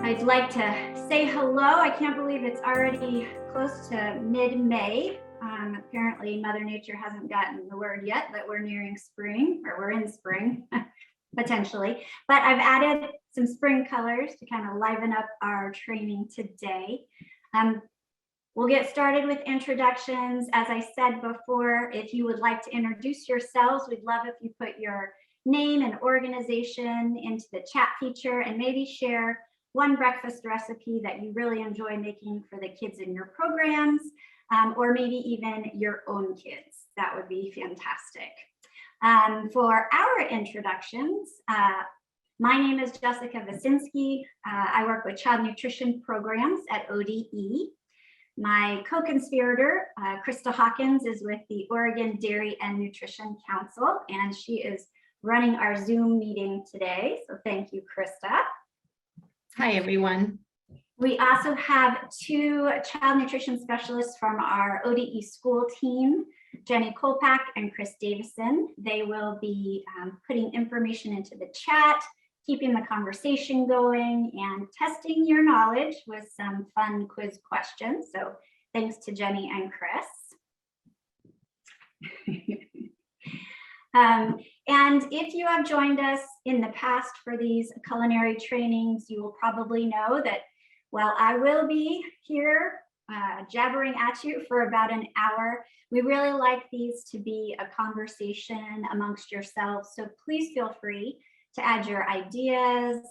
I'd like to say hello. I can't believe it's already close to mid-May. Apparently Mother Nature hasn't gotten the word yet that we're nearing spring, or we're in spring, potentially. But I've added some spring colors to kind of liven up our training today. We'll get started with introductions. As I said before, if you would like to introduce yourselves, we'd love if you put your name and organization into the chat feature and maybe share one breakfast recipe that you really enjoy making for the kids in your programs, or maybe even your own kids. That would be fantastic. For our introductions, my name is Jessica Wasinski. I work with child nutrition programs at ODE. My co-conspirator, Crista Hawkins, is with the Oregon Dairy and Nutrition Council, and she is running our Zoom meeting today. So thank you, Crista. Hi, everyone. We also have two child nutrition specialists from our ODE school team, Jenny Kolpak and Chris Davison. They will be putting information into the chat, keeping the conversation going, and testing your knowledge with some fun quiz questions. So thanks to Jenny and Chris. And if you have joined us in the past for these culinary trainings, you will probably know that while I will be here jabbering at you for about an hour, we really like these to be a conversation amongst yourselves. So please feel free to add your ideas,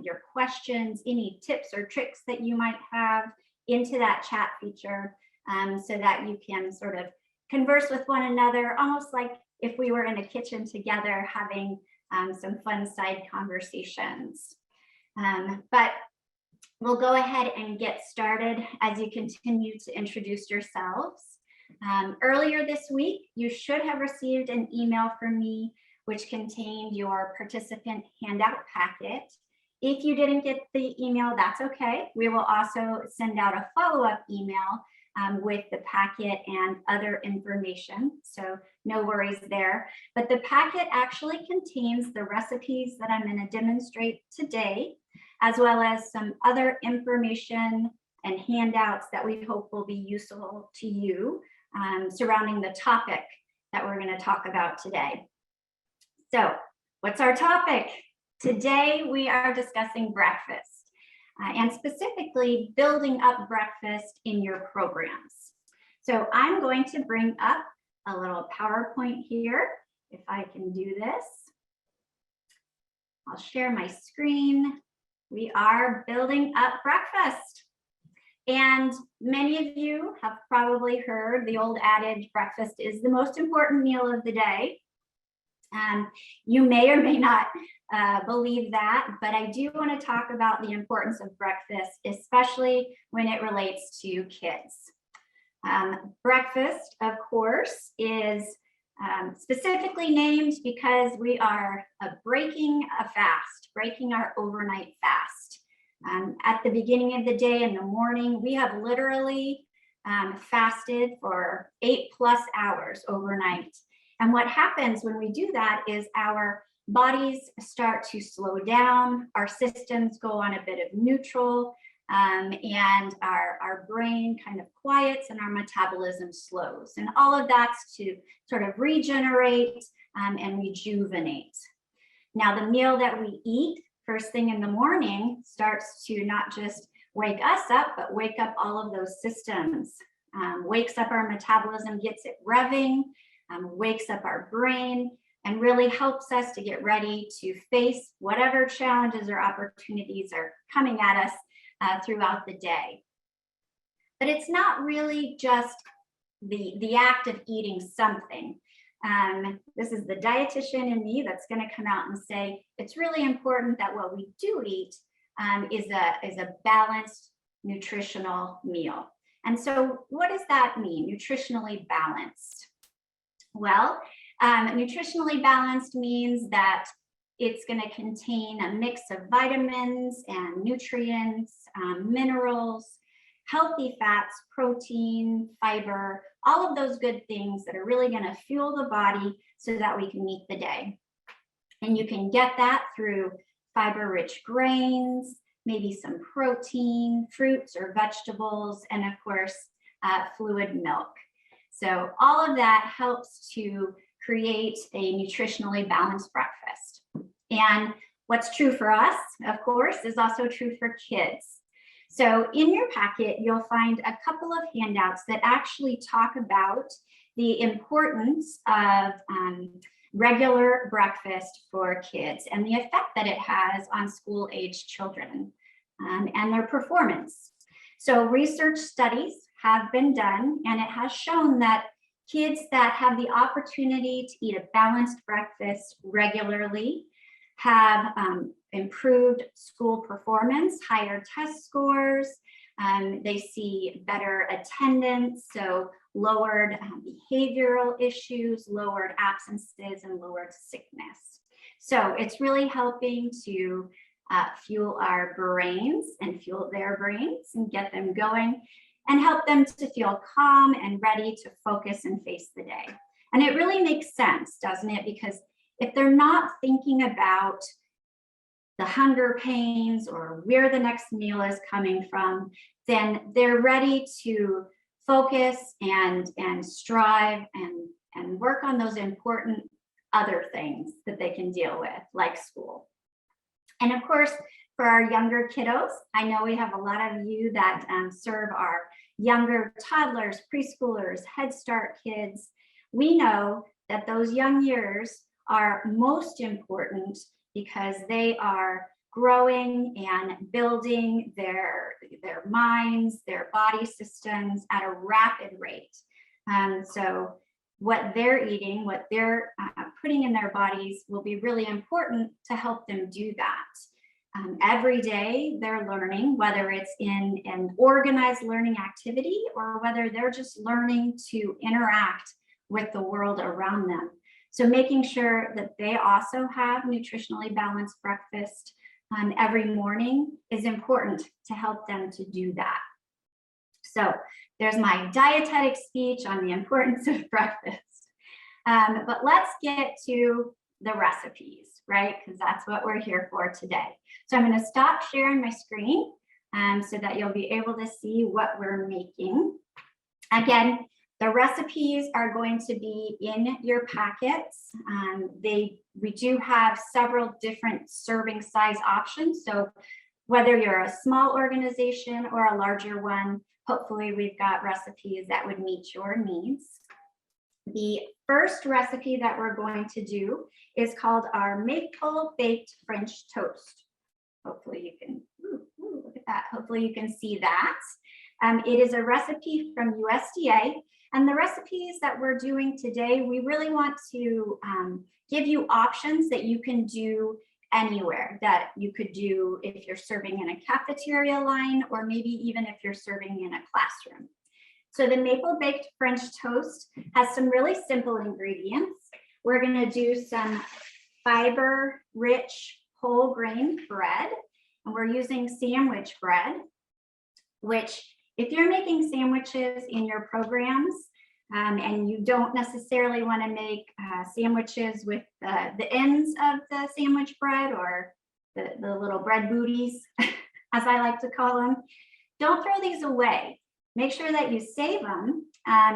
your questions, any tips or tricks that you might have into that chat feature, so that you can sort of converse with one another, almost like if we were in a kitchen together having some fun side conversations. But we'll go ahead and get started as you continue to introduce yourselves. Earlier this week, you should have received an email from me which contained your participant handout packet. If you didn't get the email, that's okay. We will also send out a follow-up email with the packet and other information, so no worries there. But the packet actually contains the recipes that I'm going to demonstrate today, as well as some other information and handouts that we hope will be useful to you surrounding the topic that we're going to talk about today. So what's our topic? Today we are discussing breakfast. And specifically building up breakfast in your programs. So I'm going to bring up a little PowerPoint here, if I can do this. I'll share my screen. We are building up breakfast. And many of you have probably heard the old adage, breakfast is the most important meal of the day. You may or may not believe that, but I do want to talk about the importance of breakfast, especially when it relates to kids. Breakfast, of course, is specifically named because we are breaking a fast, breaking our overnight fast. At the beginning of the day in the morning, we have literally fasted for 8+ hours overnight. And what happens when we do that is our bodies start to slow down, our systems go on a bit of neutral, and our brain kind of quiets and our metabolism slows. And all of that's to sort of regenerate and rejuvenate. Now, the meal that we eat first thing in the morning starts to not just wake us up, but wake up all of those systems, wakes up our metabolism, gets it revving, wakes up our brain, and really helps us to get ready to face whatever challenges or opportunities are coming at us throughout the day. But it's not really just the act of eating something. This is the dietitian in me that's going to come out and say it's really important that what we do eat is a balanced nutritional meal. And so what does that mean, nutritionally balanced? Well, nutritionally balanced means that it's going to contain a mix of vitamins and nutrients, minerals, healthy fats, protein, fiber, all of those good things that are really going to fuel the body so that we can meet the day. And you can get that through fiber-rich grains, maybe some protein, fruits or vegetables, and of course, fluid milk. So all of that helps to create a nutritionally balanced breakfast. And what's true for us, of course, is also true for kids. So in your packet, you'll find a couple of handouts that actually talk about the importance of regular breakfast for kids and the effect that it has on school-age children and their performance. So research studies have been done, and it has shown that kids that have the opportunity to eat a balanced breakfast regularly have improved school performance, higher test scores, they see better attendance, so lowered behavioral issues, lowered absences, and lowered sickness. So it's really helping to fuel our brains and fuel their brains and get them going and help them to feel calm and ready to focus and face the day. And it really makes sense, doesn't it? Because if they're not thinking about the hunger pains or where the next meal is coming from, then they're ready to focus and strive and work on those important other things that they can deal with, like school. And of course, for our younger kiddos, I know we have a lot of you that serve our younger toddlers, preschoolers, Head Start kids. We know that those young years are most important because they are growing and building their minds, their body systems at a rapid rate. So what they're eating, what they're putting in their bodies will be really important to help them do that. Every day they're learning, whether it's in an organized learning activity or whether they're just learning to interact with the world around them. So making sure that they also have nutritionally balanced breakfast every morning is important to help them to do that. So there's my dietetic speech on the importance of breakfast. But let's get to the recipes, right? Because that's what we're here for today. So I'm going to stop sharing my screen so that you'll be able to see what we're making. Again, the recipes are going to be in your packets. We do have several different serving size options. So whether you're a small organization or a larger one, hopefully we've got recipes that would meet your needs. The first recipe that we're going to do is called our maple baked French toast. Hopefully you can, look at that. Hopefully you can see that. It is a recipe from USDA. And the recipes that we're doing today, we really want to give you options that you can do anywhere, that you could do if you're serving in a cafeteria line, or maybe even if you're serving in a classroom. So the maple baked French toast has some really simple ingredients. We're going to do some fiber-rich whole grain bread, and we're using sandwich bread, which if you're making sandwiches in your programs and you don't necessarily want to make sandwiches with the ends of the sandwich bread or the little bread booties, as I like to call them, don't throw these away. Make sure that you save them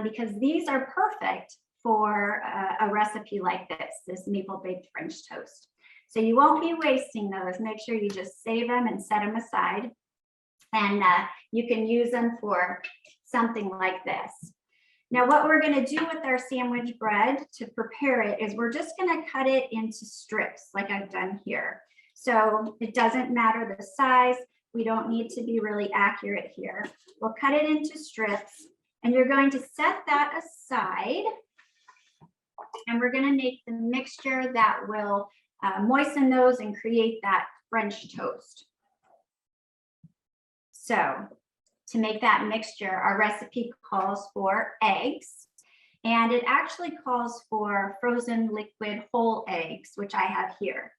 because these are perfect for a recipe like this maple baked French toast. So you won't be wasting those. Make sure you just save them and set them aside. And you can use them for something like this. Now, what we're going to do with our sandwich bread to prepare it is we're just going to cut it into strips like I've done here. So it doesn't matter the size. We don't need to be really accurate here. We'll cut it into strips, and you're going to set that aside. And we're going to make the mixture that will moisten those and create that French toast. So to make that mixture, our recipe calls for eggs, and it actually calls for frozen liquid whole eggs, which I have here.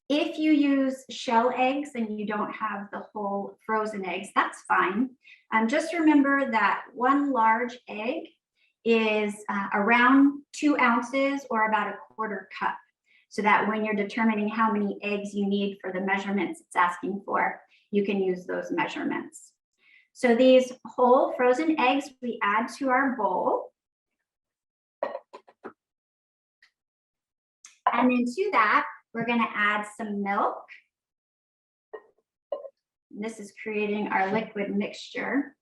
If you use shell eggs and you don't have the whole frozen eggs, that's fine. Just remember that one large egg is around 2 ounces or about 1/4 cup. so that when you're determining how many eggs you need for the measurements it's asking for, you can use those measurements. So these whole frozen eggs we add to our bowl. And then to that, we're going to add some milk. This is creating our liquid mixture.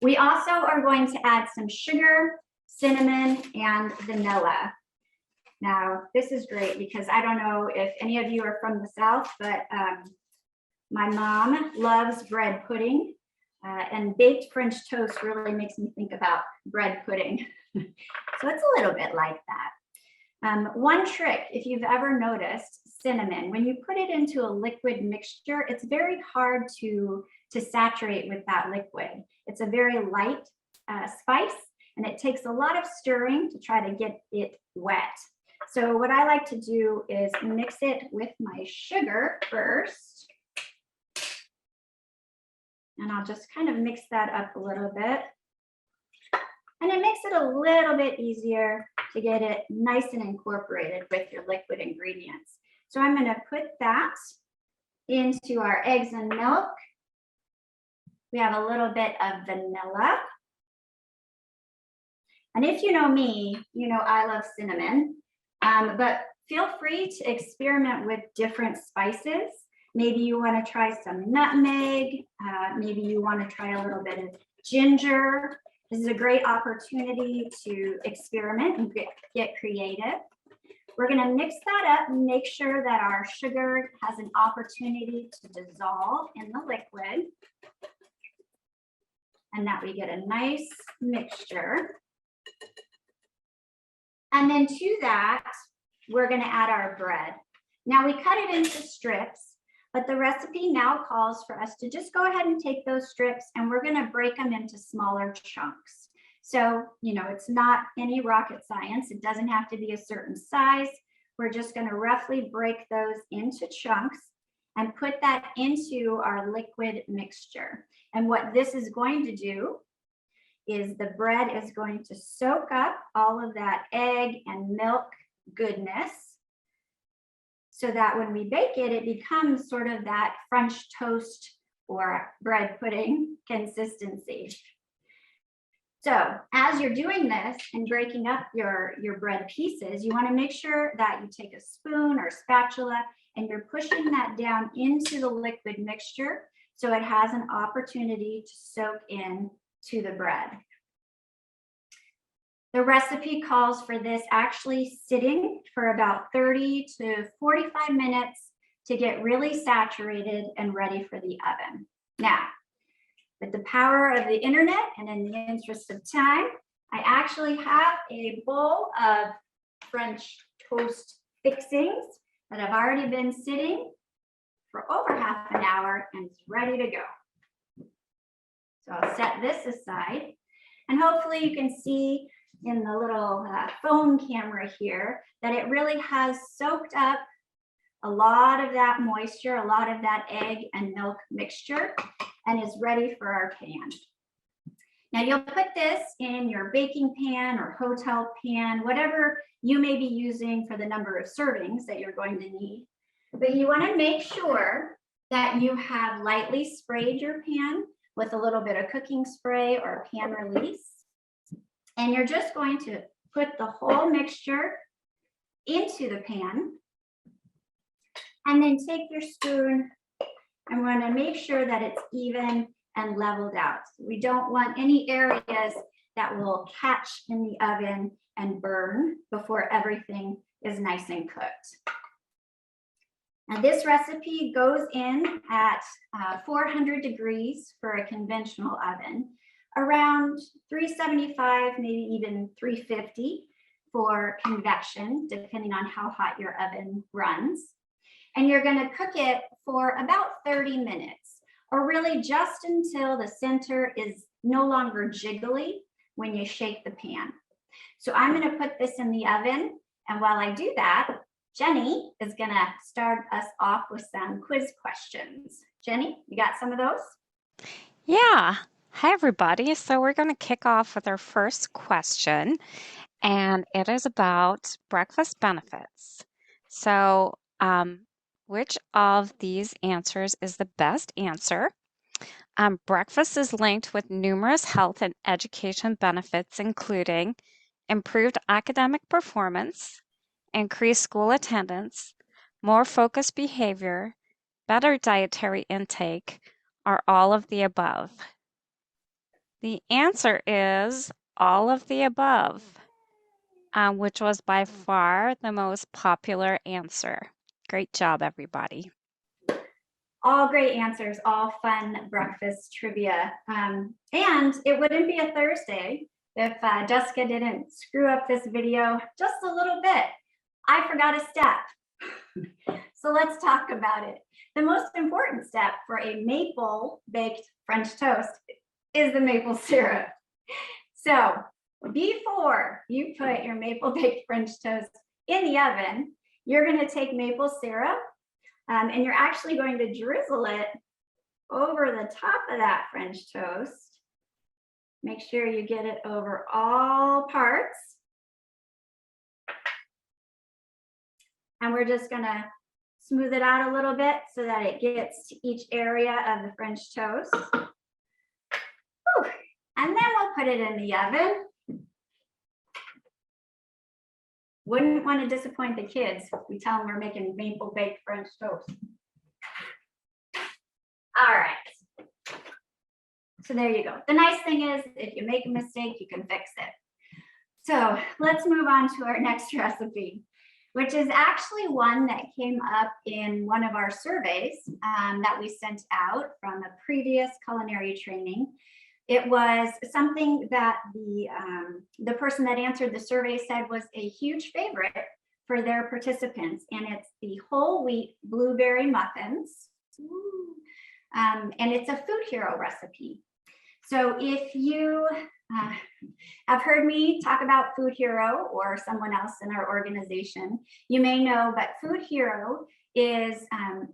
We also are going to add some sugar, cinnamon, and vanilla. Now, this is great because I don't know if any of you are from the South, but my mom loves bread pudding, and baked French toast really makes me think about bread pudding. So it's a little bit like that. One trick, if you've ever noticed, cinnamon, when you put it into a liquid mixture, it's very hard to saturate with that liquid. It's a very light spice, and it takes a lot of stirring to try to get it wet. So what I like to do is mix it with my sugar first. And I'll just kind of mix that up a little bit. And it makes it a little bit easier to get it nice and incorporated with your liquid ingredients. So I'm going to put that into our eggs and milk. We have a little bit of vanilla. And if you know me, you know I love cinnamon, but feel free to experiment with different spices. Maybe you want to try some nutmeg. Maybe you want to try a little bit of ginger. This is a great opportunity to experiment and get creative. We're going to mix that up and make sure that our sugar has an opportunity to dissolve in the liquid and that we get a nice mixture. And then to that, we're going to add our bread. Now we cut it into strips, but the recipe now calls for us to just go ahead and take those strips and we're going to break them into smaller chunks. So, you know, it's not any rocket science. It doesn't have to be a certain size. We're just going to roughly break those into chunks and put that into our liquid mixture. And what this is going to do is the bread is going to soak up all of that egg and milk goodness so that when we bake it, it becomes sort of that French toast or bread pudding consistency. So as you're doing this and breaking up your bread pieces, you want to make sure that you take a spoon or spatula and you're pushing that down into the liquid mixture so it has an opportunity to soak in to the bread. The recipe calls for this actually sitting for about 30 to 45 minutes to get really saturated and ready for the oven. Now, with the power of the internet and in the interest of time, I actually have a bowl of French toast fixings that have already been sitting for over half an hour and is ready to go. So I'll set this aside and hopefully you can see in the little phone camera here that it really has soaked up a lot of that moisture, a lot of that egg and milk mixture, and is ready for our pan. Now you'll put this in your baking pan or hotel pan, whatever you may be using for the number of servings that you're going to need. But you want to make sure that you have lightly sprayed your pan with a little bit of cooking spray or pan release. And you're just going to put the whole mixture into the pan and then take your spoon and we're going to make sure that it's even and leveled out. We don't want any areas that will catch in the oven and burn before everything is nice and cooked. Now this recipe goes in at 400 degrees for a conventional oven, around 375, maybe even 350 for convection, depending on how hot your oven runs. And you're going to cook it for about 30 minutes, or really just until the center is no longer jiggly when you shake the pan. So I'm going to put this in the oven, and while I do that, Jenny is going to start us off with some quiz questions. Jenny, you got some of those? Yeah. Hi, everybody. So we're going to kick off with our first question, and it is about breakfast benefits. So, which of these answers is the best answer? Breakfast is linked with numerous health and education benefits, including improved academic performance, increased school attendance, more focused behavior, better dietary intake, or all of the above. The answer is all of the above, which was by far the most popular answer. Great job, everybody. All great answers, all fun breakfast trivia. And it wouldn't be a Thursday if Jessica didn't screw up this video just a little bit. I forgot a step. So let's talk about it. The most important step for a maple baked French toast is the maple syrup. So before you put your maple baked French toast in the oven, you're going to take maple syrup and you're actually going to drizzle it over the top of that French toast. Make sure you get it over all parts. And we're just going to smooth it out a little bit so that it gets to each area of the French toast. Whew. And then we'll put it in the oven. Wouldn't want to disappoint the kids if we tell them we're making maple baked French toast. All right. So there you go. The nice thing is if you make a mistake, you can fix it. So let's move on to our next recipe, which is actually one that came up in one of our surveys that we sent out from a previous culinary training. It was something that the person that answered the survey said was a huge favorite for their participants, and it's the whole wheat blueberry muffins. And it's a food hero recipe. So if you have heard me talk about Food Hero or someone else in our organization, you may know, but Food Hero is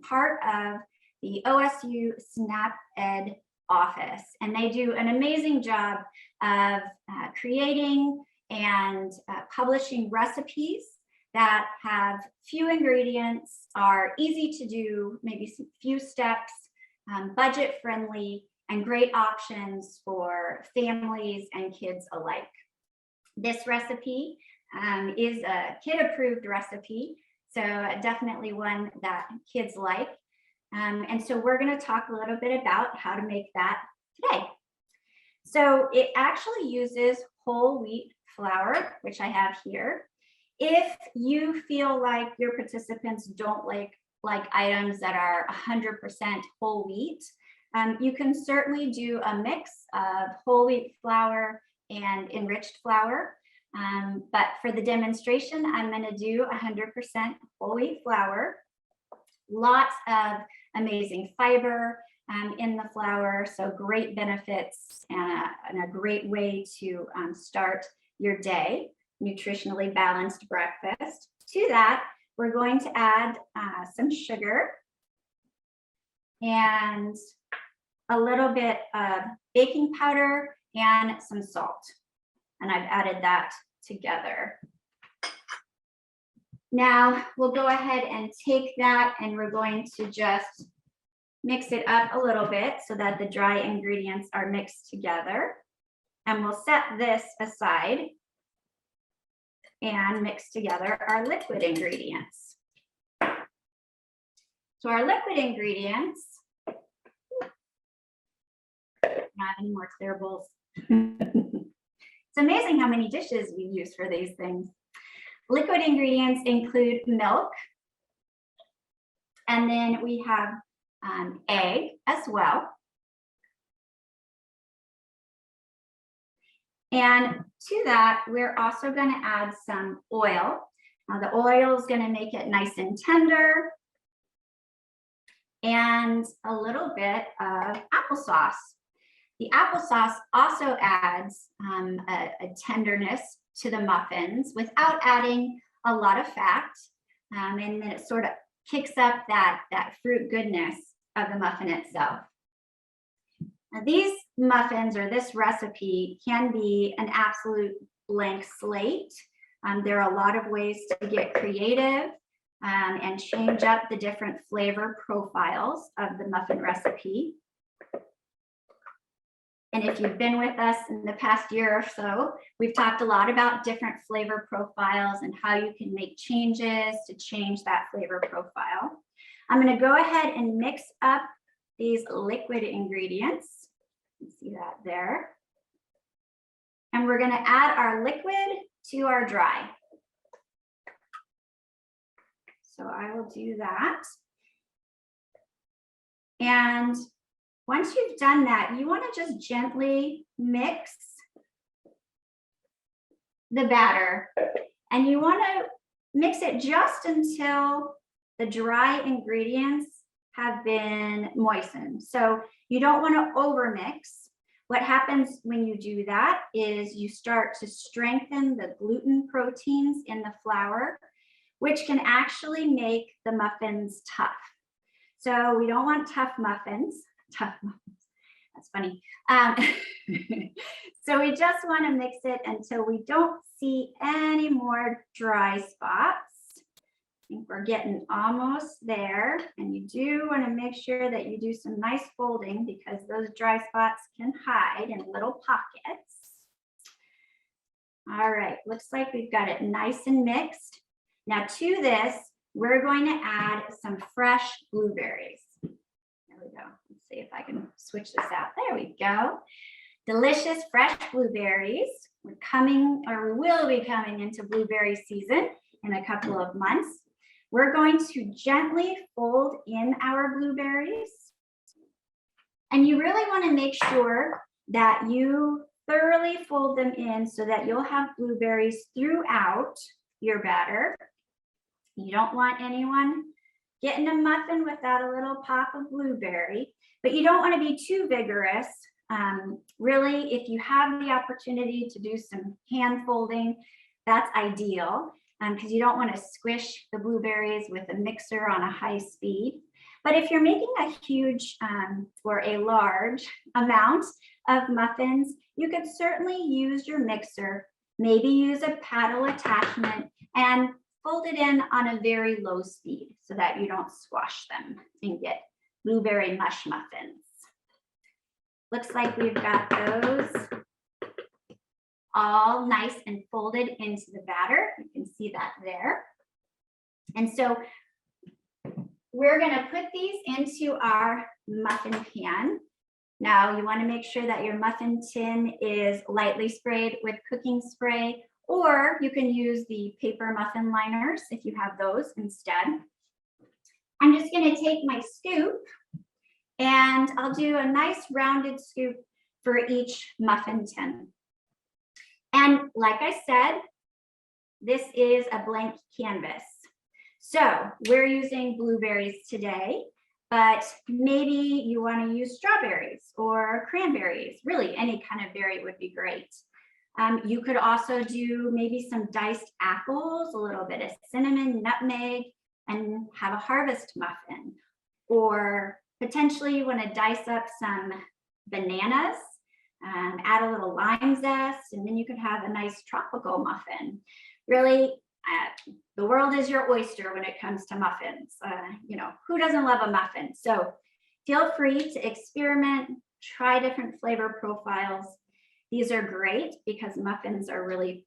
part of the OSU SNAP Ed office, and they do an amazing job of creating and publishing recipes that have few ingredients, are easy to do, maybe some few steps, budget friendly, and great options for families and kids alike. This recipe is a kid approved recipe, so definitely one that kids like. And so we're going to talk a little bit about how to make that today. So it actually uses whole wheat flour, which I have here. If you feel like your participants don't like items that are 100% whole wheat, you can certainly do a mix of whole wheat flour and enriched flour. But for the demonstration, I'm going to do 100% whole wheat flour. Lots of amazing fiber in the flour, so great benefits and a great way to start your day, nutritionally balanced breakfast. To that, we're going to add some sugar and a little bit of baking powder and some salt. And I've added that together. Now we'll go ahead and take that and we're going to just mix it up a little bit so that the dry ingredients are mixed together. And we'll set this aside and mix together our liquid ingredients. So our liquid ingredients, not any more clear bowls. It's amazing how many dishes we use for these things. Liquid ingredients include milk, and then we have egg as well. And to that, we're also going to add some oil. Now the oil is going to make it nice and tender, and a little bit of applesauce. The applesauce also adds a tenderness to the muffins without adding a lot of fat, and then it sort of kicks up that fruit goodness of the muffin itself. Now, these muffins or this recipe can be an absolute blank slate. There are a lot of ways to get creative. and change up the different flavor profiles of the muffin recipe. And if you've been with us in the past year or so, we've talked a lot about different flavor profiles and how you can make changes to change that flavor profile. I'm going to go ahead and mix up these liquid ingredients. You can see that there. And we're going to add our liquid to our dry. So I will do that. And once you've done that, you want to just gently mix the batter. And you want to mix it just until the dry ingredients have been moistened. So you don't want to overmix. What happens when you do that is you start to strengthen the gluten proteins in the flour, which can actually make the muffins tough. So we don't want tough muffins. That's funny. So we just want to mix it until we don't see any more dry spots. I think we're getting almost there, and you do want to make sure that you do some nice folding because those dry spots can hide in little pockets. All right, looks like we've got it nice and mixed. Now to this, we're going to add some fresh blueberries. There we go. Let's see if I can switch this out. There we go. Delicious fresh blueberries. We're coming, or we will be coming into blueberry season in a couple of months. We're going to gently fold in our blueberries. And you really want to make sure that you thoroughly fold them in so that you'll have blueberries throughout your batter. You don't want anyone getting a muffin without a little pop of blueberry, but you don't want to be too vigorous. Really, if you have the opportunity to do some hand folding, that's ideal because you don't want to squish the blueberries with a mixer on a high speed. But if you're making a huge or a large amount of muffins, you could certainly use your mixer, maybe use a paddle attachment and fold it in on a very low speed so that you don't squash them and get blueberry mush muffins. Looks like we've got those all nice and folded into the batter. You can see that there. And so we're going to put these into our muffin pan. Now you want to make sure that your muffin tin is lightly sprayed with cooking spray, or you can use the paper muffin liners if you have those instead. I'm just going to take my scoop and I'll do a nice rounded scoop for each muffin tin. And like I said, this is a blank canvas. So we're using blueberries today, but maybe you want to use strawberries or cranberries. Really, any kind of berry would be great. You could also do maybe some diced apples, a little bit of cinnamon, nutmeg, and have a harvest muffin. Or potentially you want to dice up some bananas, add a little lime zest, and then you could have a nice tropical muffin. Really, the world is your oyster when it comes to muffins. You know, who doesn't love a muffin? So feel free to experiment, try different flavor profiles. These are great because muffins are really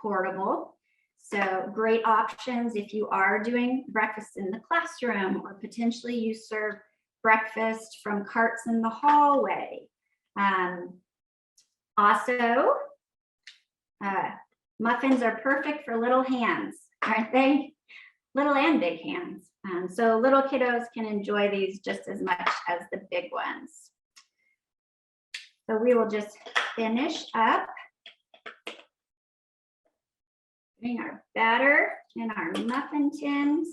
portable. So great options if you are doing breakfast in the classroom, or potentially you serve breakfast from carts in the hallway. Also, muffins are perfect for little hands, aren't they? Little and big hands. So little kiddos can enjoy these just as much as the big ones. So we will just finish up putting our batter in our muffin tins.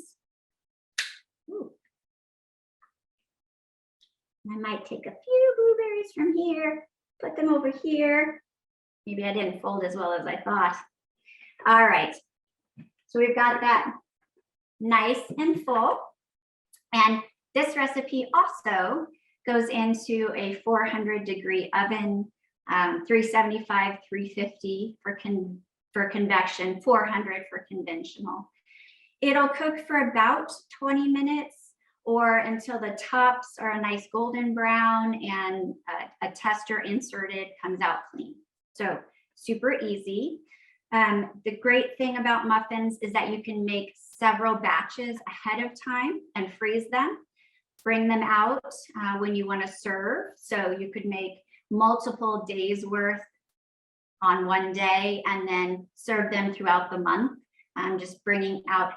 Ooh. I might take a few blueberries from here, put them over here. Maybe I didn't fold as well as I thought. All right, so we've got that nice and full. And this recipe also goes into a 400-degree oven, 375, 350 for convection, 400 for conventional. It'll cook for about 20 minutes or until the tops are a nice golden brown and a tester inserted comes out clean. So super easy. The great thing about muffins is that you can make several batches ahead of time and freeze them. Bring them out when you want to serve. So you could make multiple days worth on one day and then serve them throughout the month. Just bringing out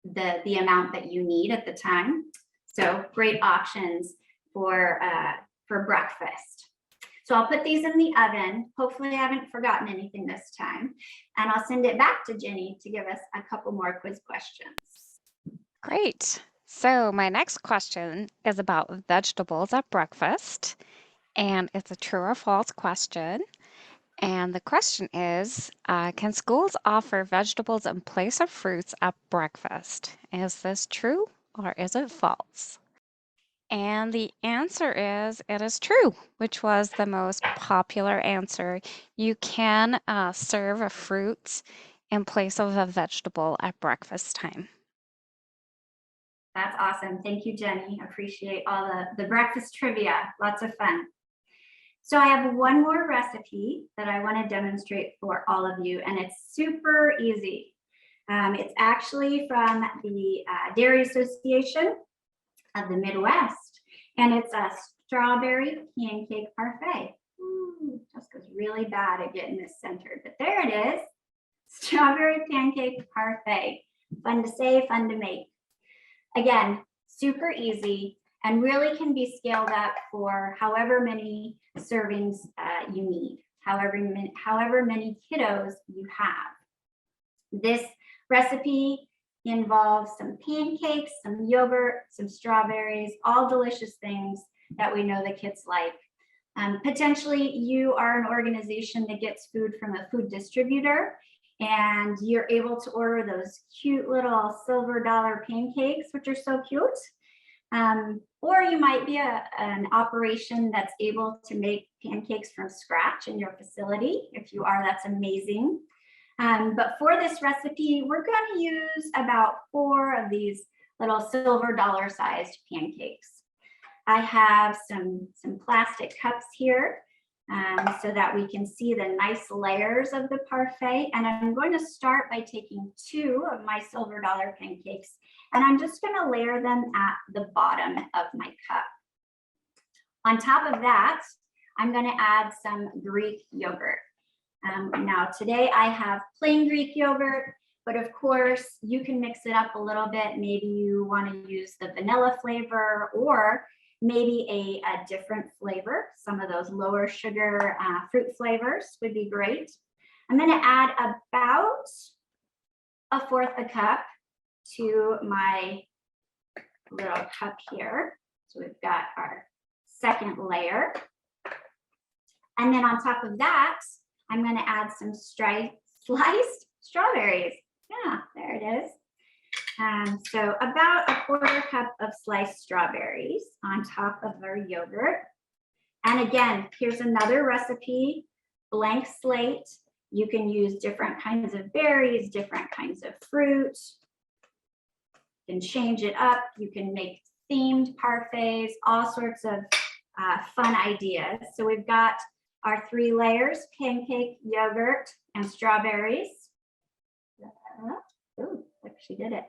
the amount that you need at the time. So great options for breakfast. So I'll put these in the oven. Hopefully I haven't forgotten anything this time. And I'll send it back to Jenny to give us a couple more quiz questions. Great. So my next question is about vegetables at breakfast, and it's a true or false question. And the question is, can schools offer vegetables in place of fruits at breakfast? Is this true or is it false? And the answer is, it is true, which was the most popular answer. You can serve a fruit in place of a vegetable at breakfast time. That's awesome. Thank you, Jenny. Appreciate all the breakfast trivia. Lots of fun. So I have one more recipe that I want to demonstrate for all of you, and it's super easy. It's actually from the Dairy Association of the Midwest, and it's a strawberry pancake parfait. Ooh, Jessica's really bad at getting this centered, but there it is. Strawberry pancake parfait. Fun to say, fun to make. Again, super easy and really can be scaled up for however many servings you need, however many kiddos you have. This recipe involves some pancakes, some yogurt, some strawberries, all delicious things that we know the kids like. Potentially you are an organization that gets food from a food distributor and you're able to order those cute little silver dollar pancakes, which are so cute. Or you might be an operation that's able to make pancakes from scratch in your facility. If you are, that's amazing. But for this recipe, we're going to use about 4 of these little silver dollar sized pancakes. I have some plastic cups here so that we can see the nice layers of the parfait. And I'm going to start by taking 2 of my silver dollar pancakes, and I'm just going to layer them at the bottom of my cup. On top of that, I'm going to add some Greek yogurt. Now today I have plain Greek yogurt, but of course you can mix it up a little bit. Maybe you want to use the vanilla flavor or maybe a different flavor. Some of those lower sugar fruit flavors would be great. I'm going to add about 1/4 cup to my little cup here. So we've got our second layer. And then on top of that, I'm going to add some sliced strawberries. Yeah, there it is. So about 1/4 cup of sliced strawberries on top of our yogurt. And again, here's another recipe, blank slate. You can use different kinds of berries, different kinds of fruit. You can change it up. You can make themed parfaits, all sorts of fun ideas. So we've got our 3 layers, pancake, yogurt, and strawberries. Ooh, look, she did it.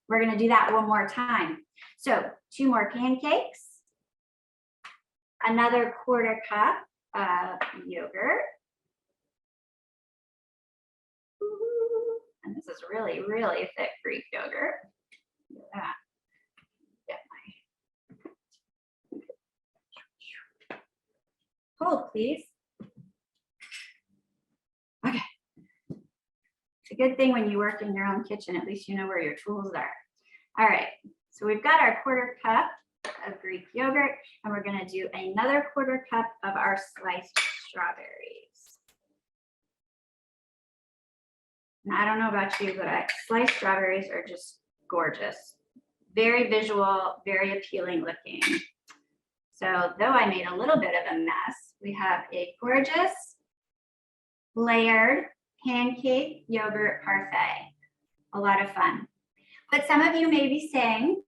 We're going to do that one more time. So 2 more pancakes, another 1/4 cup of yogurt. And this is really, really thick Greek yogurt. Get my hold, please. Okay. It's a good thing when you work in your own kitchen, at least you know where your tools are. All right, so we've got our 1/4 cup of Greek yogurt, and we're going to do another 1/4 cup of our sliced strawberries. Now, I don't know about you, but sliced strawberries are just gorgeous. Very visual, very appealing looking. So though I made a little bit of a mess, we have a gorgeous layered pancake yogurt parfait. A lot of fun. But some of you may be saying,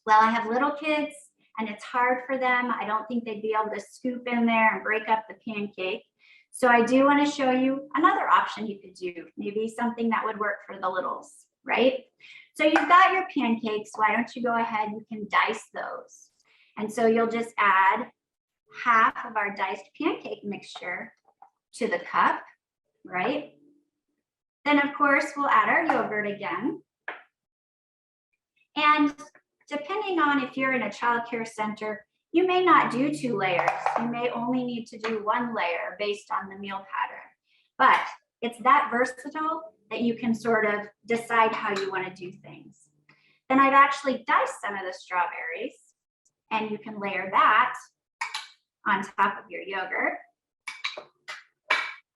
well, I have little kids and it's hard for them. I don't think they'd be able to scoop in there and break up the pancake. So I do want to show you another option you could do, maybe something that would work for the littles, right? So you've got your pancakes. Why don't you go ahead, you can dice those. And so you'll just add half of our diced pancake mixture to the cup, right? Then of course, we'll add our yogurt again. And depending on if you're in a childcare center, you may not do 2 layers. You may only need to do 1 layer based on the meal pattern. But it's that versatile that you can sort of decide how you want to do things. Then I've actually diced some of the strawberries, and you can layer that on top of your yogurt.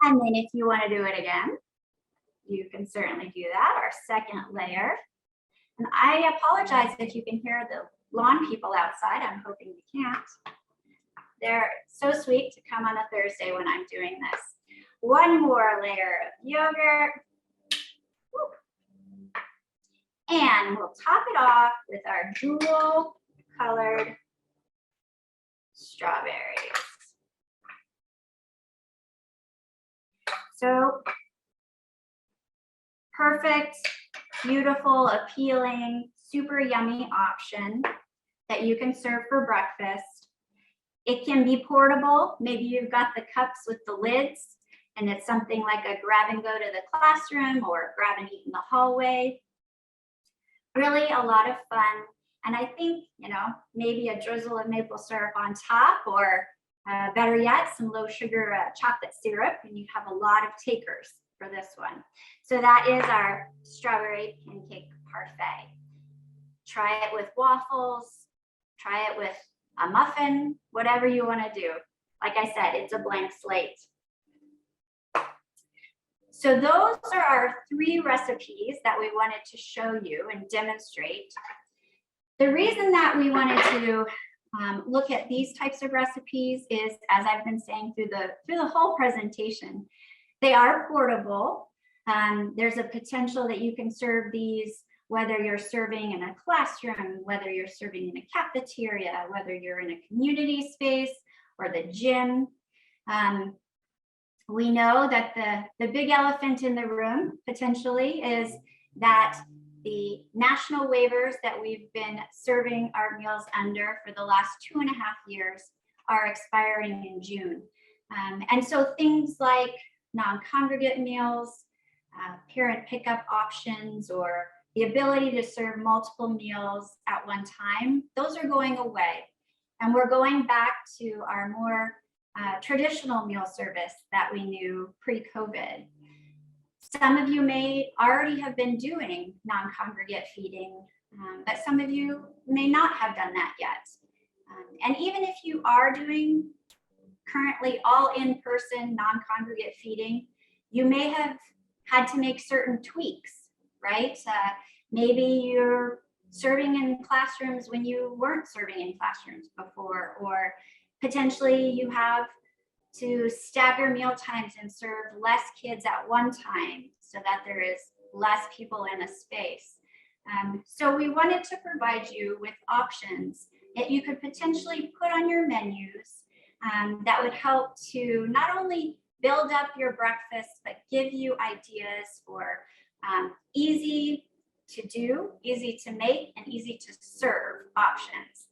And then if you want to do it again, you can certainly do that, our second layer. And I apologize if you can hear the lawn people outside. I'm hoping you can't. They're so sweet to come on a Thursday when I'm doing this. 1 more layer of yogurt. And we'll top it off with our dual colored strawberries. So perfect, beautiful, appealing, super yummy option that you can serve for breakfast. It can be portable. Maybe you've got the cups with the lids and it's something like a grab and go to the classroom or grab and eat in the hallway. Really a lot of fun. And I think, maybe a drizzle of maple syrup on top, or better yet, some low sugar chocolate syrup, and you have a lot of takers for this one. So that is our strawberry pancake parfait. Try it with waffles, try it with a muffin, whatever you want to do. Like I said, it's a blank slate. So those are our 3 recipes that we wanted to show you and demonstrate. The reason that we wanted to look at these types of recipes is, as I've been saying through the whole presentation, they are portable. There's a potential that you can serve these whether you're serving in a classroom, whether you're serving in a cafeteria, whether you're in a community space or the gym. We know that the big elephant in the room potentially is that the national waivers that we've been serving our meals under for the last 2.5 years are expiring in June. And so things like non-congregate meals, parent pickup options, or the ability to serve multiple meals at one time, those are going away. And we're going back to our more traditional meal service that we knew pre-COVID. Some of you may already have been doing non-congregate feeding, but some of you may not have done that yet. And even if you are doing currently all in-person non-congregate feeding, you may have had to make certain tweaks, right? Maybe you're serving in classrooms when you weren't serving in classrooms before, or potentially you have to stagger meal times and serve less kids at one time so that there is less people in a space. So we wanted to provide you with options that you could potentially put on your menus that would help to not only build up your breakfast, but give you ideas for easy to do, easy to make, and easy to serve options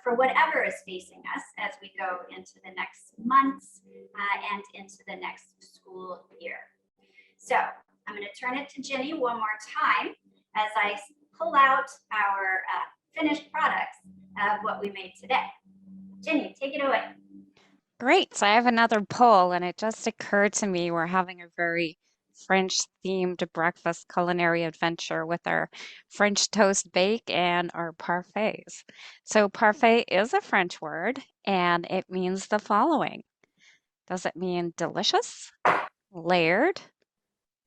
for whatever is facing us as we go into the next months and into the next school year. So I'm going to turn it to Jenny one more time as I pull out our finished products of what we made today. Jenny, take it away. Great. So I have another poll, and it just occurred to me we're having a very French-themed breakfast culinary adventure with our French toast bake and our parfaits. So parfait is a French word, and it means the following. Does it mean delicious, layered,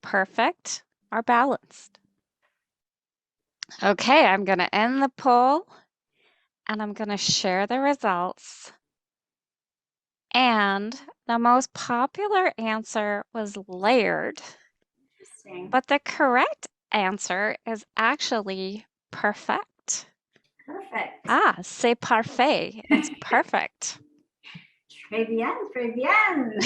perfect, or balanced? Okay, I'm going to end the poll, and I'm going to share the results. And the most popular answer was layered. Interesting. But the correct answer is actually perfect. Perfect. C'est parfait. It's perfect. Très bien, très bien.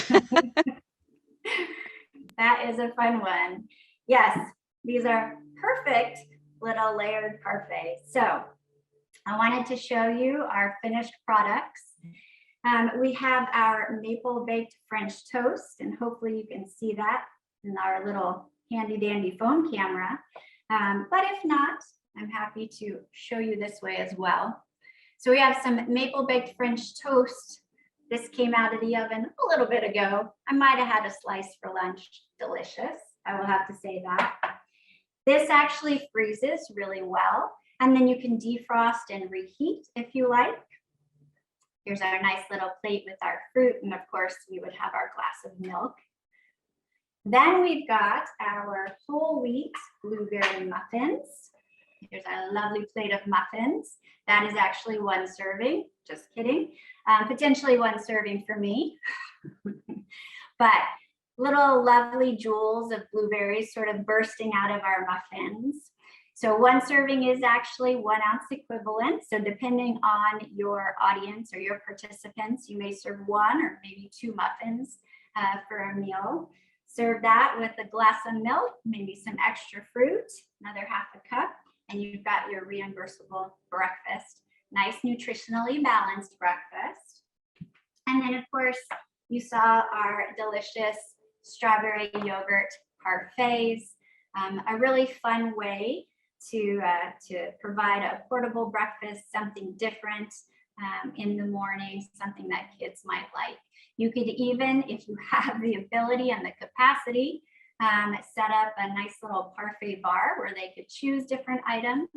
That is a fun one. Yes, these are perfect little layered parfaits. So I wanted to show you our finished products. We have our maple baked French toast, and hopefully you can see that in our little handy dandy phone camera. But if not, I'm happy to show you this way as well. So we have some maple baked French toast. This came out of the oven a little bit ago. I might have had a slice for lunch. Delicious, I will have to say that. This actually freezes really well, and then you can defrost and reheat if you like. Here's our nice little plate with our fruit, and of course we would have our glass of milk. Then we've got our whole wheat blueberry muffins. Here's our lovely plate of muffins. That is actually one serving, just kidding. Potentially one serving for me. But little lovely jewels of blueberries sort of bursting out of our muffins. So one serving is actually 1 ounce equivalent. So depending on your audience or your participants, you may serve 1 or maybe 2 muffins for a meal. Serve that with a glass of milk, maybe some extra fruit, another half a cup, and you've got your reimbursable breakfast. Nice nutritionally balanced breakfast. And then of course, you saw our delicious strawberry yogurt parfaits, a really fun way to provide a portable breakfast, something different in the morning, something that kids might like. You could even, if you have the ability and the capacity, set up a nice little parfait bar where they could choose different items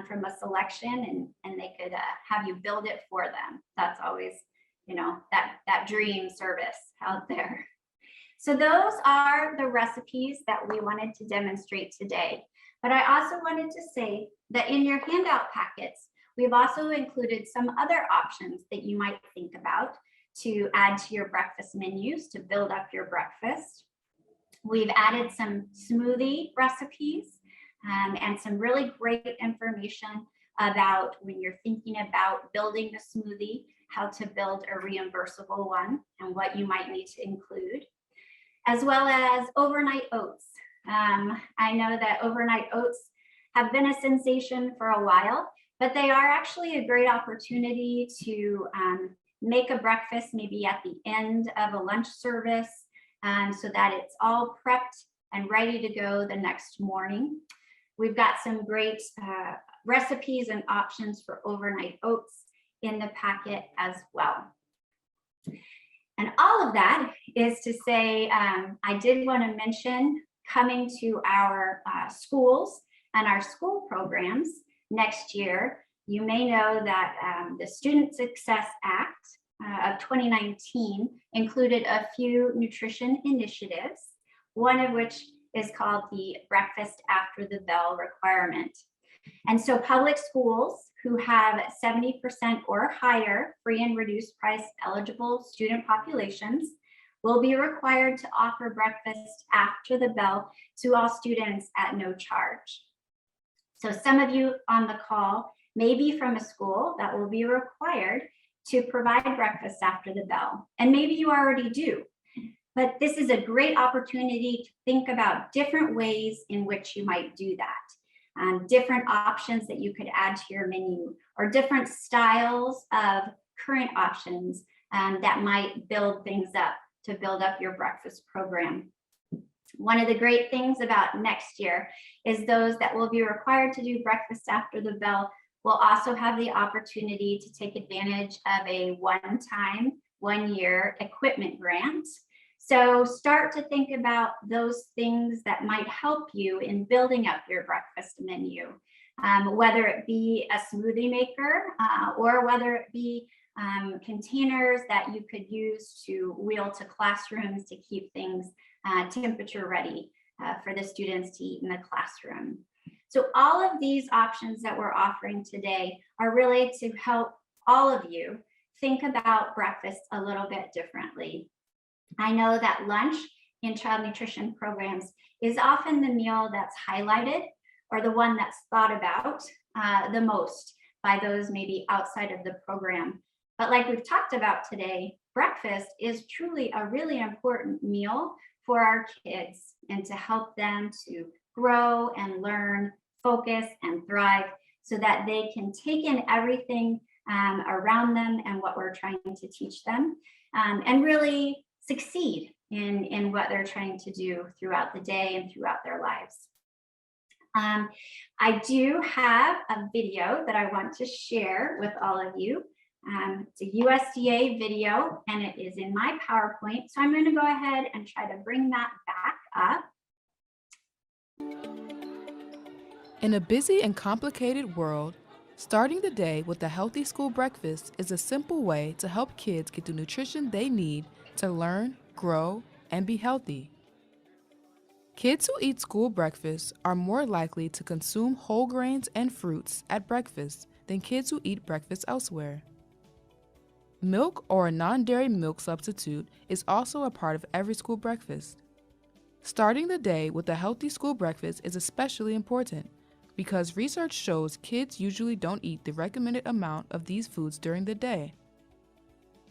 from a selection, and they could have you build it for them. That's always, you know, that dream service out there. So those are the recipes that we wanted to demonstrate today. But I also wanted to say that in your handout packets, we've also included some other options that you might think about to add to your breakfast menus to build up your breakfast. We've added some smoothie recipes and some really great information about when you're thinking about building a smoothie, how to build a reimbursable one and what you might need to include, as well as overnight oats. I know that overnight oats have been a sensation for a while, but they are actually a great opportunity to make a breakfast maybe at the end of a lunch service so that it's all prepped and ready to go the next morning. We've got some great recipes and options for overnight oats in the packet as well. And all of that is to say, I did want to mention coming to our schools and our school programs next year. You may know that the Student Success Act of 2019 included a few nutrition initiatives, one of which is called the breakfast after the bell requirement. And so public schools who have 70% or higher free and reduced price eligible student populations will be required to offer breakfast after the bell to all students at no charge. So some of you on the call may be from a school that will be required to provide breakfast after the bell, and maybe you already do. But this is a great opportunity to think about different ways in which you might do that. Different options that you could add to your menu, or different styles of current options that might build things up to build up your breakfast program. One of the great things about next year is those that will be required to do breakfast after the bell will also have the opportunity to take advantage of a one-time, one-year equipment grant. So start to think about those things that might help you in building up your breakfast menu, whether it be a smoothie maker or whether it be containers that you could use to wheel to classrooms to keep things temperature ready for the students to eat in the classroom. So all of these options that we're offering today are really to help all of you think about breakfast a little bit differently. I know that lunch in child nutrition programs is often the meal that's highlighted or the one that's thought about the most by those maybe outside of the program. But like we've talked about today, breakfast is truly a really important meal for our kids and to help them to grow and learn, focus and thrive so that they can take in everything around them and what we're trying to teach them and really succeed in what they're trying to do throughout the day and throughout their lives. I do have a video that I want to share with all of you. It's a USDA video and it is in my PowerPoint. So I'm going to go ahead and try to bring that back up. In a busy and complicated world, starting the day with a healthy school breakfast is a simple way to help kids get the nutrition they need to learn, grow, and be healthy. Kids who eat school breakfast are more likely to consume whole grains and fruits at breakfast than kids who eat breakfast elsewhere. Milk or a non-dairy milk substitute is also a part of every school breakfast. Starting the day with a healthy school breakfast is especially important because research shows kids usually don't eat the recommended amount of these foods during the day.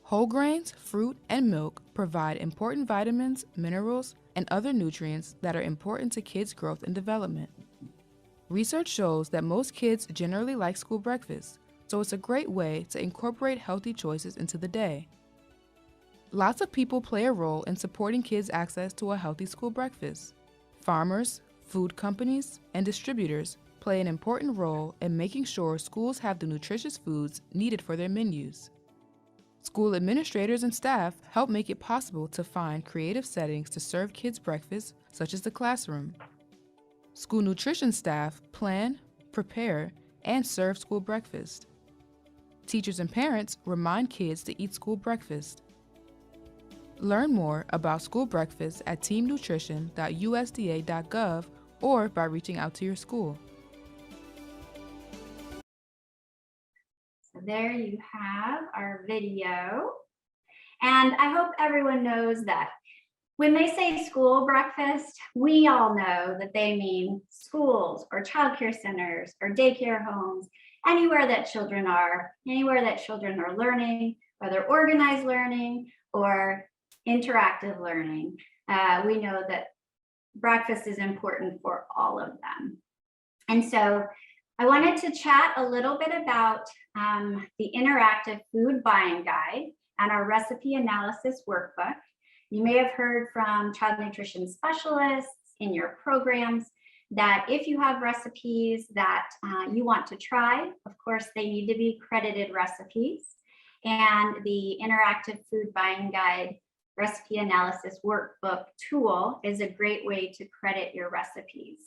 Whole grains, fruit, and milk provide important vitamins, minerals, and other nutrients that are important to kids' growth and development. Research shows that most kids generally like school breakfast, so it's a great way to incorporate healthy choices into the day. Lots of people play a role in supporting kids' access to a healthy school breakfast. Farmers, food companies, and distributors play an important role in making sure schools have the nutritious foods needed for their menus. School administrators and staff help make it possible to find creative settings to serve kids breakfast, such as the classroom. School nutrition staff plan, prepare, and serve school breakfast. Teachers and parents remind kids to eat school breakfast. Learn more about school breakfast at teamnutrition.usda.gov or by reaching out to your school. So there you have our video. And I hope everyone knows that when they say school breakfast, we all know that they mean schools or childcare centers or daycare homes, anywhere that children are learning, whether organized learning or interactive learning. We know that breakfast is important for all of them. And so I wanted to chat a little bit about the interactive food buying guide and our recipe analysis workbook. You may have heard from child nutrition specialists in your programs that if you have recipes that you want to try, of course, they need to be credited recipes. And the interactive food buying guide recipe analysis workbook tool is a great way to credit your recipes.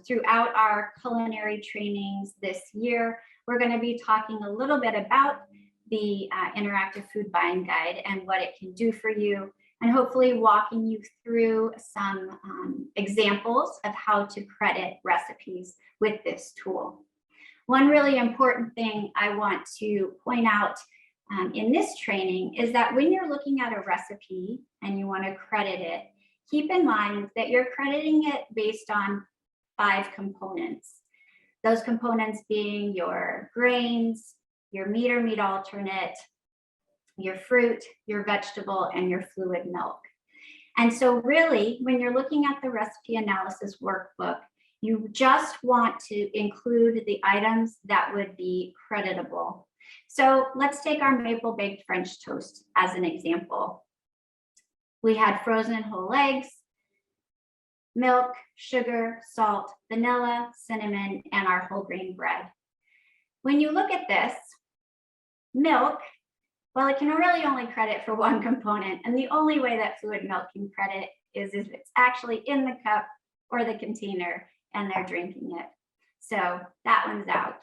Throughout our culinary trainings this year, we're going to be talking a little bit about the interactive food buying guide and what it can do for you, and hopefully walking you through some examples of how to credit recipes with this tool. One really important thing I want to point out in this training is that when you're looking at a recipe and you want to credit it, keep in mind that you're crediting it based on 5 components. Those components being your grains, your meat or meat alternate, your fruit, your vegetable, and your fluid milk. And so really, when you're looking at the recipe analysis workbook, you just want to include the items that would be creditable. So let's take our maple baked French toast as an example. We had frozen whole eggs, milk, sugar, salt, vanilla, cinnamon, and our whole grain bread. When you look at this, milk, well, it can really only credit for one component, and the only way that fluid milk can credit is if it's actually in the cup or the container and they're drinking it. So that one's out.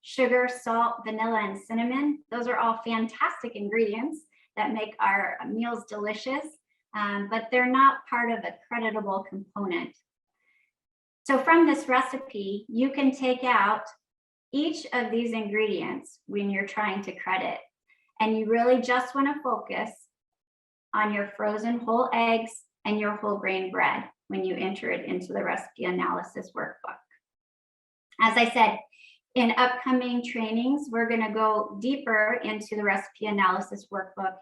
Sugar, salt, vanilla, and cinnamon, those are all fantastic ingredients that make our meals delicious, but they're not part of a creditable component. So from this recipe, you can take out each of these ingredients when you're trying to credit, and you really just want to focus on your frozen whole eggs and your whole grain bread when you enter it into the recipe analysis workbook. As I said, in upcoming trainings, we're going to go deeper into the recipe analysis workbook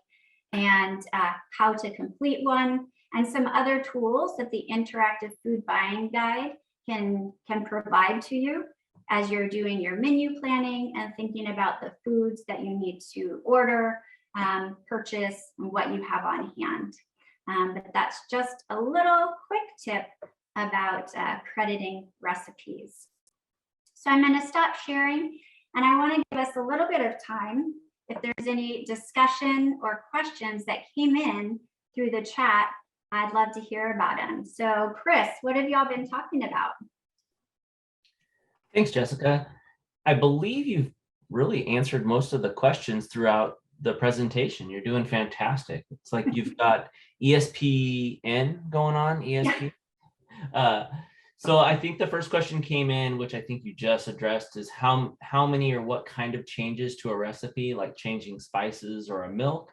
and how to complete one, and some other tools that the interactive food buying guide can provide to you as you're doing your menu planning and thinking about the foods that you need to order, purchase, and what you have on hand. But that's just a little quick tip about crediting recipes. So I'm going to stop sharing, and I want to give us a little bit of time if there's any discussion or questions that came in through the chat. I'd love to hear about them. So Chris, what have y'all been talking about? Thanks, Jessica. I believe you've really answered most of the questions throughout the presentation. You're doing fantastic. It's like you've got ESPN going on, ESP. So I think the first question came in, which I think you just addressed, is how many or what kind of changes to a recipe, like changing spices or a milk,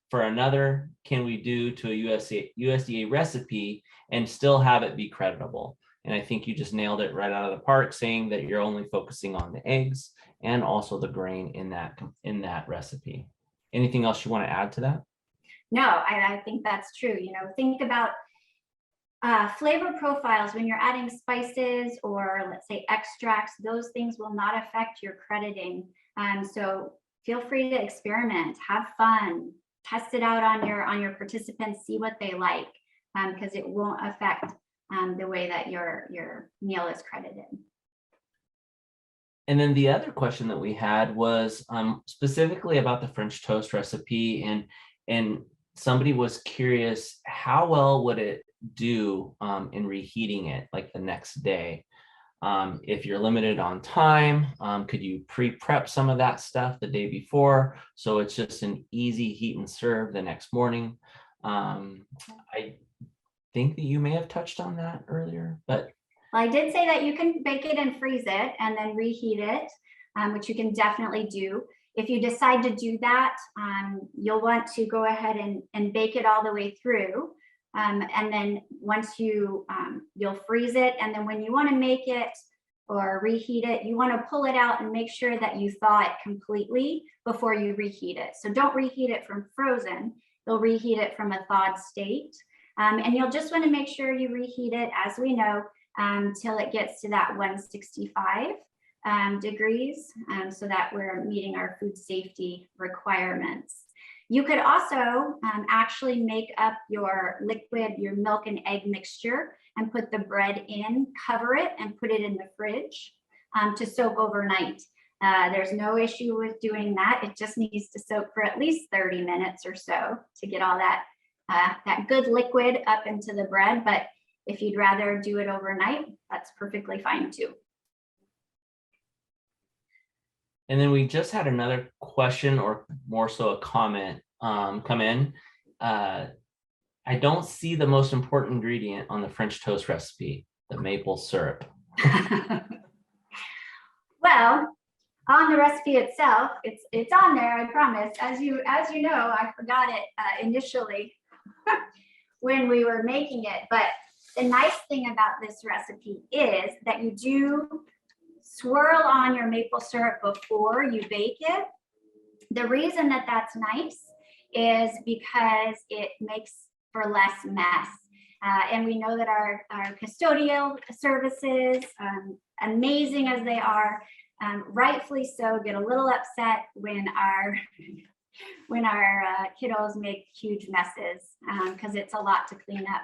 for another can we do to a USDA recipe and still have it be creditable? And I think you just nailed it right out of the park, saying that you're only focusing on the eggs and also the grain in that recipe. Anything else you want to add to that? No, I think that's true. You know, think about flavor profiles when you're adding spices or, let's say, extracts. Those things will not affect your crediting. So feel free to experiment, have fun, test it out on your participants, see what they like, because it won't affect the way that your meal is credited. And then the other question that we had was specifically about the French toast recipe, and somebody was curious, how well would it do in reheating it like the next day? If you're limited on time, could you pre-prep some of that stuff the day before so it's just an easy heat and serve the next morning? I think that you may have touched on that earlier, but well, I did say that you can bake it and freeze it and then reheat it, which you can definitely do. If you decide to do that, you'll want to go ahead and bake it all the way through. And then once you'll freeze it. And then when you want to make it or reheat it, you want to pull it out and make sure that you thaw it completely before you reheat it. So don't reheat it from frozen. You'll reheat it from a thawed state. And you'll just want to make sure you reheat it, as we know, till it gets to that 165 degrees, so that we're meeting our food safety requirements. You could also actually make up your liquid, your milk and egg mixture, and put the bread in, cover it, and put it in the fridge to soak overnight. There's no issue with doing that. It just needs to soak for at least 30 minutes or so to get all that good liquid up into the bread. But if you'd rather do it overnight, that's perfectly fine too. And then we just had another question, or more so a comment, come in. I don't see the most important ingredient on the French toast recipe, the maple syrup. Well, on the recipe itself, it's on there, I promise. As you know, I forgot it initially when we were making it. But the nice thing about this recipe is that you do swirl on your maple syrup before you bake it. The reason that that's nice is because it makes for less mess. And we know that our custodial services, amazing as they are, rightfully so, get a little upset when our kiddos make huge messes, because it's a lot to clean up.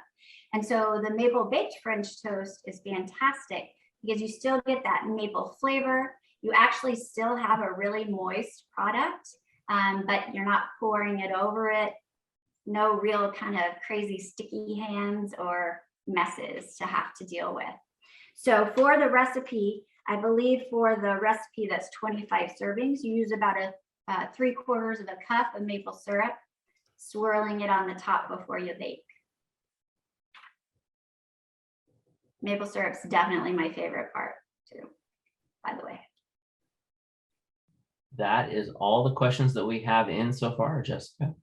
And so the maple baked French toast is fantastic because you still get that maple flavor. You actually still have a really moist product, but you're not pouring it over it. No real kind of crazy sticky hands or messes to have to deal with. So for the recipe, I believe for the recipe that's 25 servings, you use about a 3/4 of a cup of maple syrup, swirling it on the top before you bake. Maple syrup's definitely my favorite part too, by the way. That is all the questions that we have in so far, Jessica.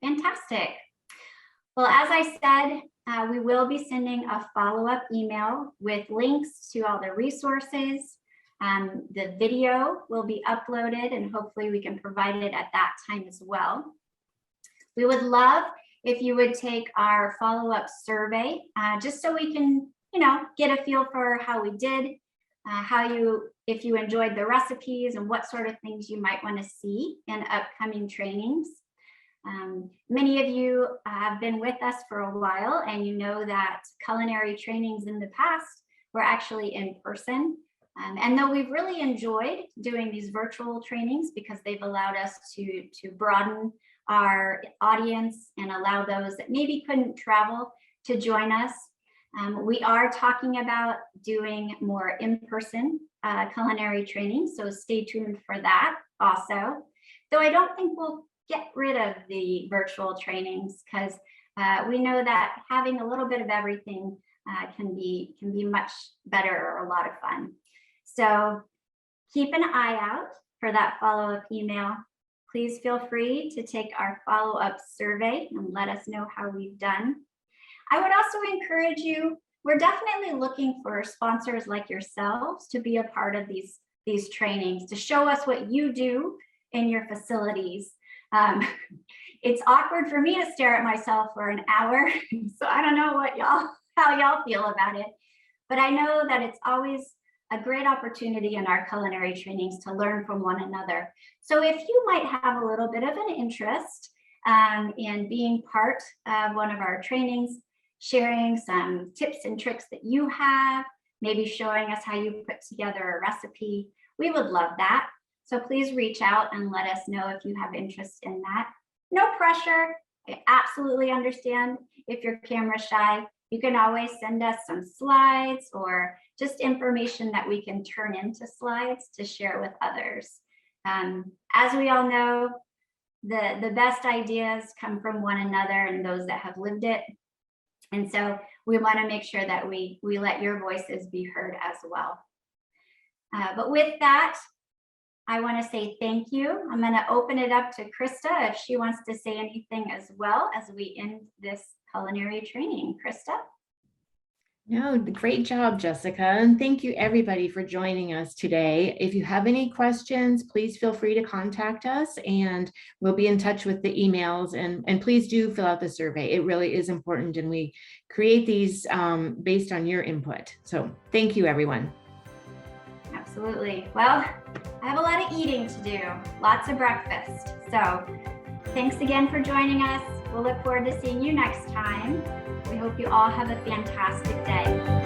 Fantastic. Well, as I said, we will be sending a follow-up email with links to all the resources. The video will be uploaded and hopefully we can provide it at that time as well. We would love if you would take our follow-up survey, just so we can, get a feel for how we did, if you enjoyed the recipes and what sort of things you might want to see in upcoming trainings. Many of you have been with us for a while and you know that culinary trainings in the past were actually in person. And though we've really enjoyed doing these virtual trainings because they've allowed us to broaden our audience and allow those that maybe couldn't travel to join us, we are talking about doing more in-person culinary training. So stay tuned for that also. Though I don't think we'll get rid of the virtual trainings because we know that having a little bit of everything can be much better or a lot of fun. So keep an eye out for that follow-up email. Please feel free to take our follow-up survey and let us know how we've done. I would also encourage you, we're definitely looking for sponsors like yourselves to be a part of these trainings, to show us what you do in your facilities. It's awkward for me to stare at myself for an hour, so I don't know how y'all feel about it, but I know that it's always a great opportunity in our culinary trainings to learn from one another. So if you might have a little bit of an interest in being part of one of our trainings, sharing some tips and tricks that you have, maybe showing us how you put together a recipe, we would love that. So please reach out and let us know if you have interest in that. No pressure. I absolutely understand if you're camera shy. You can always send us some slides or just information that we can turn into slides to share with others. As we all know, the best ideas come from one another and those that have lived it. And so we want to make sure that we let your voices be heard as well. But with that, I want to say thank you. I'm going to open it up to Crista if she wants to say anything as well as we end this culinary training. Crista? No, great job, Jessica. And thank you everybody for joining us today. If you have any questions, please feel free to contact us and we'll be in touch with the emails, and please do fill out the survey. It really is important and we create these based on your input. So thank you, everyone. Absolutely. Well, I have a lot of eating to do, lots of breakfast. So thanks again for joining us. We'll look forward to seeing you next time. We hope you all have a fantastic day.